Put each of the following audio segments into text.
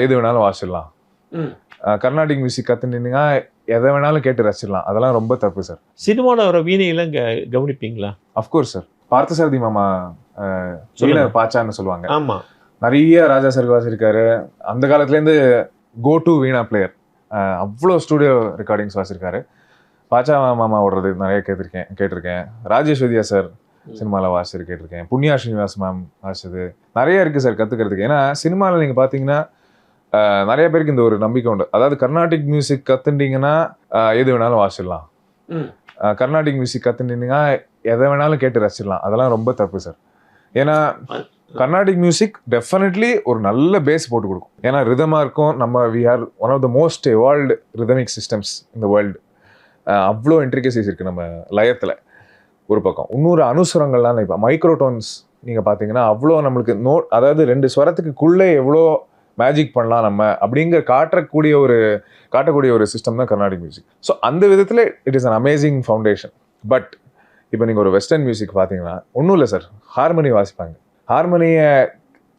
எது வேணாலும் வாசிடலாம். கர்நாடிக் மியூசிக் கற்றுனீங்கன்னா எதை வேணாலும் கேட்டு ரசிச்சிடலாம். அதெல்லாம் ரொம்ப தப்பு சார். சினிமாவில் வர வீணையெல்லாம் கவனிப்பீங்களா? Of course sir. பார்த்தசாரதி மாமா வீணை பாச்சான்னு சொல்லுவாங்க. ஆமாம், நிறைய ராஜா சார் வாசிருக்காரு. அந்த காலத்துலேருந்து கோ டு வீணா பிளேயர். அவ்வளோ ஸ்டூடியோ ரெக்கார்டிங்ஸ் வாசிருக்காரு. பாச்சா மாமா ஓடுறது நிறைய கேட்டிருக்கேன். ராஜேஷ் வித்யா சார் சினிமாவில் வாசிச்சு கேட்டிருக்கேன். புண்ணியா ஸ்ரீனிவாஸ் மேம் வாசிச்சது நிறைய இருக்குது சார் கற்றுக்கிறதுக்கு. ஏன்னா சினிமாவில் நீங்கள் பார்த்தீங்கன்னா நிறைய பேருக்கு இந்த ஒரு நம்பிக்கை உண்டு. அதாவது கர்நாடிக் மியூசிக் கற்றுட்டீங்கன்னா எது வேணாலும் வாசிடலாம். கர்நாடிக் மியூசிக் கற்றுட்டீங்கன்னா எதை வேணாலும் கேட்டு ரசிச்சிடலாம். அதெல்லாம் ரொம்ப தப்பு சார். ஏன்னா கர்நாடிக் மியூசிக் டெஃபினெட்லி ஒரு நல்ல பேஸ் போட்டு கொடுக்கும். ஏன்னா ரிதமாக இருக்கும். நம்ம we are one of the most evolved rhythmic systems இந்த வேர்ல்டு. அவ்வளோ இன்ட்ரிகசிஸ் இருக்குது நம்ம லயத்தில் ஒரு பக்கம். இன்னொரு அனுசுரங்கள்லாம் இப்போ மைக்ரோடோன்ஸ் நீங்கள் பார்த்தீங்கன்னா அவ்வளோ நம்மளுக்கு அதாவது 2 ஸ்வரத்துக்குள்ளே எவ்வளோ மேஜிக் பண்ணலாம் நம்ம அப்படிங்கிற காட்டக்கூடிய ஒரு சிஸ்டம் தான் கர்நாடிக் மியூசிக். ஸோ அந்த விதத்தில் it is an amazing foundation. But இப்போ நீங்கள் ஒரு வெஸ்டர்ன் மியூசிக் பார்த்தீங்கன்னா ஒன்றும் இல்லை சார், ஹார்மனி வாசிப்பாங்க. ஹார்மனியை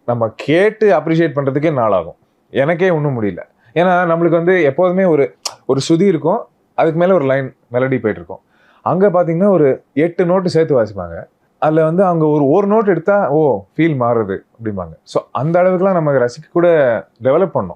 நம்ம கேட்டு அப்ரிஷியேட் பண்ணுறதுக்கே நாளாகும். எனக்கே ஒன்றும் முடியல. ஏன்னா நம்மளுக்கு எப்போதுமே ஒரு சுதி இருக்கும், அதுக்கு மேலே ஒரு லைன் மெலடி போயிட்டுருக்கோம். அங்கே பார்த்தீங்கன்னா ஒரு 8 நோட்டு சேர்த்து வாசிப்பாங்க. அதில் அவங்க ஒரு நோட் எடுத்தால் ஃபீல் மாறுறது அப்படிம்பாங்க. ஸோ அந்த அளவுக்குலாம் நம்ம ரசிக்க கூட டெவலப் பண்ணோம்.